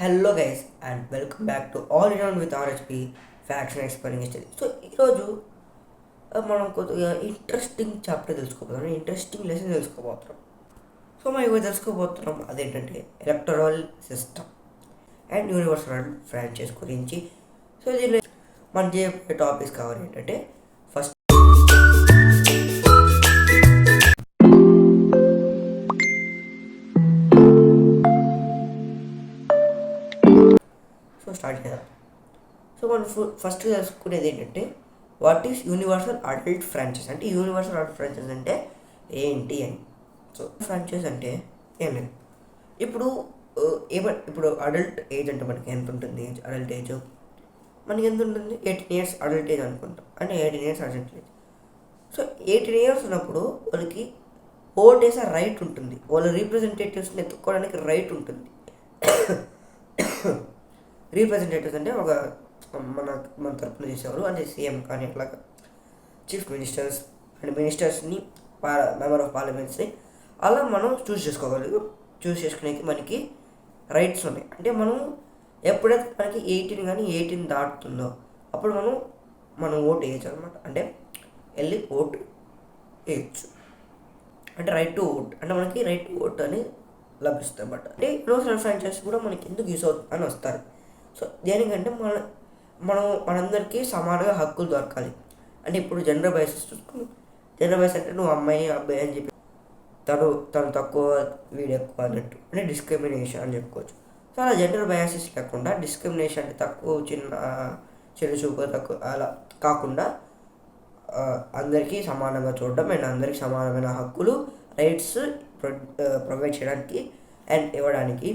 Hello guys and welcome back to all in with RHP facts and explaining study. So ఈరోజు మనం కొద్దిగా interesting chapter తెలుసుకోబోతున్నాం, interesting lesson తెలుసుకోబోతున్నాం. So మనం ఇవి తెలుసుకోబోతున్నాం అదేంటంటే electoral system and universal franchise గురించి. సో దీనిలో మనం చెప్పే టాపిక్స్ కావాలి ఏంటంటే ఫస్ట్ స్టార్ట్ చేద్దాం. సో మనం ఫస్ట్ తెలుసుకునేది ఏంటంటే what is universal adult franchise అంటే యూనివర్సల్ అడల్ట్ ఫ్రాంచైజ్ అంటే ఏంటి అని. సో ఫ్రాంచైజ్ అంటే ఏం లేదు. ఇప్పుడు ఇప్పుడు అడల్ట్ ఏజ్ అంటే మనకి ఎంత ఉంటుంది? అడల్ట్ ఏజ్ మనకి ఎంత ఉంటుంది? 18 years అడల్ట్ ఏజ్ అనుకుంటాం, అంటే 18 years adult age. So 18 years ఉన్నప్పుడు వాళ్ళకి ఓట్ వేసే రైట్ ఉంటుంది, వాళ్ళ రీప్రజెంటేటివ్స్ని ఎత్తుక్కోవడానికి రైట్ ఉంటుంది. రీప్రజెంటేటివ్స్ అంటే ఒక మన మన తరపున చేసేవారు, అంటే సీఎం కానీ అట్లాగా చీఫ్ మినిస్టర్స్ అండ్ మినిస్టర్స్ని మెంబర్ ఆఫ్ పార్లమెంట్స్ని అలా మనం చూస్ చేసుకోగలం. చూస్ చేసుకునేకి మనకి రైట్స్ ఉన్నాయి. అంటే మనం ఎప్పుడైతే మనకి 18 కానీ 18 దాటుతుందో అప్పుడు మనం ఓటు వేయచ్చు అనమాట. అంటే వెళ్ళి ఓటు వేయచ్చు, అంటే రైట్ టు ఓట్, అంటే మనకి రైట్ టు ఓట్ అని లభిస్తుంది అనమాట. అంటే యూనివర్సల్ ఫ్రాంచైజ్ కూడా మనకి ఎందుకు యూస్ అవుతుంది అని వస్తారు. సో దేనికంటే మనందరికీ సమానంగా హక్కులు దొరకాలి. అంటే ఇప్పుడు జెండర్ బయాసెస్ చూసుకుని, జెండర్ బయాస్ అంటే నువ్వు అమ్మాయి అబ్బాయి అని చెప్పి తను తక్కువ వీడు ఎక్కువ అన్నట్టు, అంటే డిస్క్రిమినేషన్ అని చెప్పుకోవచ్చు. సో అలా జెండర్ బయాసెస్ లేకుండా డిస్క్రిమినేషన్ అంటే తక్కువ చిన్న చూపు తక్కువ అలా కాకుండా అందరికీ సమానంగా చూడడం అండ్ అందరికీ సమానమైన హక్కులు రైట్స్ ప్రొవైడ్ చేయడానికి అండ్ ఇవ్వడానికి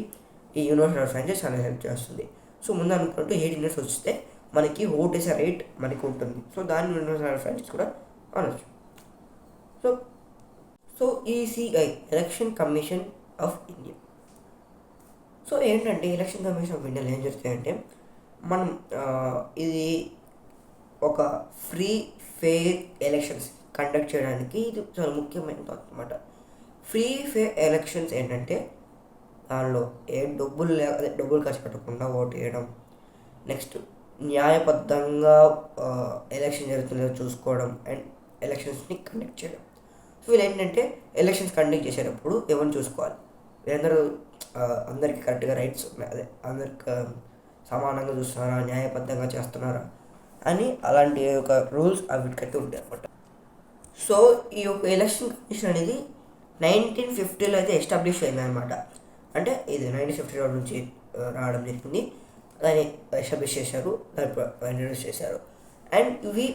ఈ యూనివర్సల్ ఫ్రాంచైజ్ అనేది హెల్ప్ చేస్తుంది. సో ముందు అనుకుంటూ 18 years వస్తే మనకి ఓట్ వేసే రైట్ మనకి ఉంటుంది. సో దాన్ని యూనివర్సల్ ఫ్రాంచైజ్ కూడా అనొచ్చు. So so ECI election commission of India. So ఏంటంటే ఎలక్షన్ కమిషన్ ఆఫ్ ఇండియాలో ఏం జరుగుతాయంటే మనం ఇది ఒక ఫ్రీ ఫెయిర్ ఎలక్షన్స్ కండక్ట్ చేయడానికి ఇది చాలా ముఖ్యమైనది అనమాట. ఫ్రీ ఫెయిర్ ఎలక్షన్స్ ఏంటంటే దానిలో డబ్బులు ఖర్చు పెట్టకుండా ఓటు వేయడం, నెక్స్ట్ న్యాయబద్ధంగా ఎలక్షన్ జరుగుతుందో చూసుకోవడం అండ్ ఎలక్షన్స్ని కండక్ట్ చేయడం. సో వీళ్ళు ఏంటంటే ఎలక్షన్స్ కండక్ట్ చేసేటప్పుడు ఎవరిని చూసుకోవాలి, వీళ్ళందరూ అందరికీ కరెక్ట్గా రైట్స్ ఉన్నాయి, అదే అందరికి సమానంగా చూస్తున్నారా, న్యాయబద్ధంగా చేస్తున్నారా అని అలాంటి ఒక రూల్స్ వీటికైతే ఉంటాయి అనమాట. సో ఈ యొక్క ఎలక్షన్ కమిషన్ అనేది 1950లో అయితే ఎస్టాబ్లిష్ అయిందనమాట. అంటే ఇది 1950 నుంచి రావడం జరిగింది. దాన్ని ఎస్టాబ్లిష్ చేశారు, దాన్ని ఇంట్రడ్యూస్ చేశారు. అండ్ ఇవి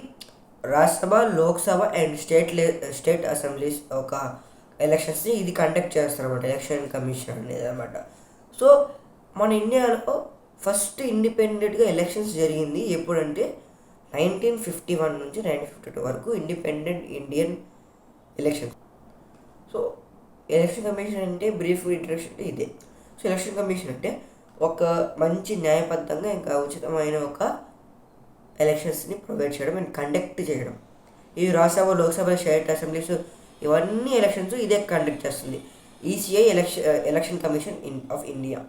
Rajya Sabha, Lok Sabha and state assemblies ఒక ఎలక్షన్స్ని ఇది కండక్ట్ చేస్తారన్నమాట, ఎలక్షన్ కమిషన్ అనేది అనమాట. సో మన ఇండియాలో ఫస్ట్ ఇండిపెండెంట్గా ఎలక్షన్స్ జరిగింది ఎప్పుడంటే 1951 నుంచి 1952 వరకు independent Indian election. So election commission అంటే బ్రీఫ్ ఇంట్రడక్షన్ అంటే ఇదే. సో ఎలక్షన్ కమిషన్ అంటే ఒక మంచి న్యాయబద్ధంగా ఇంకా ఉచితమైన ఒక ఎలక్షన్స్ని ప్రొవైడ్ చేయడం అండ్ కండక్ట్ చేయడం. ఈ రాజ్యసభ, లోక్సభ, స్టేట్ అసెంబ్లీస్ ఇవన్నీ ఎలక్షన్స్ ఇదే కండక్ట్ చేస్తుంది, ECI election commission of India.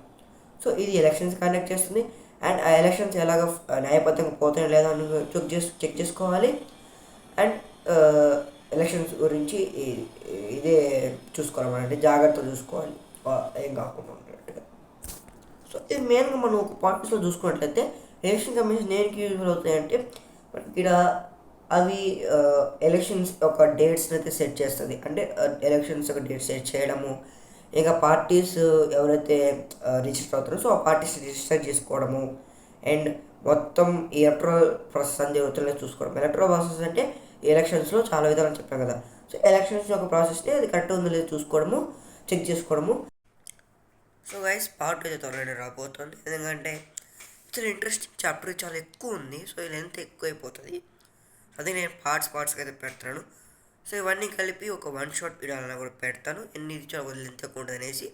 So ఇది ఎలక్షన్స్ కండక్ట్ చేస్తుంది అండ్ ఆ ఎలక్షన్స్ ఎలాగ న్యాయబద్ధంగా పోతాయో లేదా అని చెక్ చేసుకోవాలి. అండ్ ఎలక్షన్స్ గురించి ఇదే చూసుకోవాలన్నమాట, అంటే జాగ్రత్తగా చూసుకోవాలి ఏం కాకుండా ఉన్నట్టుగా. సో ఇది మెయిన్గా మనం ఒక పాయింట్స్లో చూసుకున్నట్లయితే ఎలక్షన్ కమిషన్ దేనికి యూజ్ఫుల్ అవుతాయంటే మనకి ఇక్కడ అవి ఎలక్షన్స్ ఒక డేట్స్ని అయితే సెట్ చేస్తుంది. అంటే ఎలక్షన్స్ ఒక డేట్ సెట్ చేయడము, ఇంకా పార్టీస్ ఎవరైతే రిజిస్టర్ అవుతారో సో ఆ పార్టీస్ రిజిస్టర్ చేసుకోవడము అండ్ మొత్తం ఈ ఎలక్ట్రల్ ప్రాసెస్ అని జరుగుతుందో చూసుకోవడం. ఎలక్ట్రల్ ప్రాసెస్ అంటే ఎలక్షన్స్లో చాలా విధాలు చెప్పాం కదా. సో ఎలక్షన్స్ ఒక ప్రాసెస్ని అది కరెక్ట్ ఉందో లేదో చూసుకోవడము, చెక్ చేసుకోవడము. సో గైస్ పార్ట్ అయితే త్వరగా రాబోతుంది, ఎందుకంటే చాలా ఇంట్రెస్టింగ్ చాప్టర్, చాలా ఎక్కువ ఉంది. సో ఈ లెంత్ ఎక్కువ అయిపోతుంది, అదే నేను పార్ట్స్కి అయితే పెడతాను. సో ఇవన్నీ కలిపి ఒక 1 shot వీడియో అలా కూడా పెడతాను, ఎన్ని చాలా లెంత్ ఎక్కువ ఉంటుంది అనేసి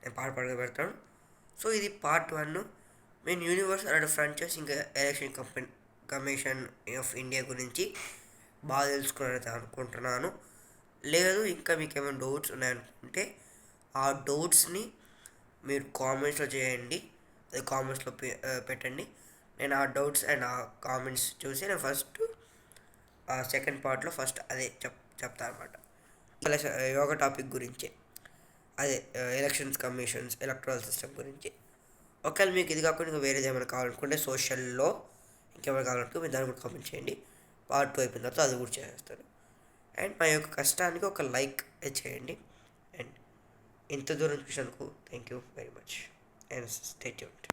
నేను పార్ట్గా పెడతాను. సో ఇది పార్ట్ 1. నేను యూనివర్సల్ అడల్ట్ ఫ్రాంచైజ్ ఇంకా ఎలక్షన్ కమిషన్ ఆఫ్ ఇండియా గురించి బాగా తెలుసుకున్నానైతే అనుకుంటున్నాను. లేదు ఇంకా మీకు ఏమైనా డౌట్స్ ఉన్నాయనుకుంటే ఆ డౌట్స్ని మీరు కామెంట్స్లో చేయండి, కామెంట్స్లో పెట్టండి. నేను ఆ డౌట్స్ అండ్ ఆ కామెంట్స్ చూసి నేను ఫస్ట్ సెకండ్ పార్ట్లో ఫస్ట్ అదే చెప్తాను అనమాట. యోగా టాపిక్ గురించి, అదే ఎలక్షన్స్ కమిషన్స్, ఎలక్ట్రల్ సిస్టమ్ గురించి. ఒకవేళ మీకు ఇది కాకుండా ఇంకా వేరేది ఏమైనా కావాలనుకుంటే సోషల్లో ఇంకేమైనా కావాలనుకుంటే మీరు దాన్ని కూడా కామెంట్ చేయండి. పార్ట్ 2 అయిపోయిన తర్వాత అది కూడా చేస్తాను. అండ్ మా యొక్క కష్టానికి ఒక లైక్ చేయండి. అండ్ ఇంత దూరం చూసినందుకు thank you very much and stay tuned.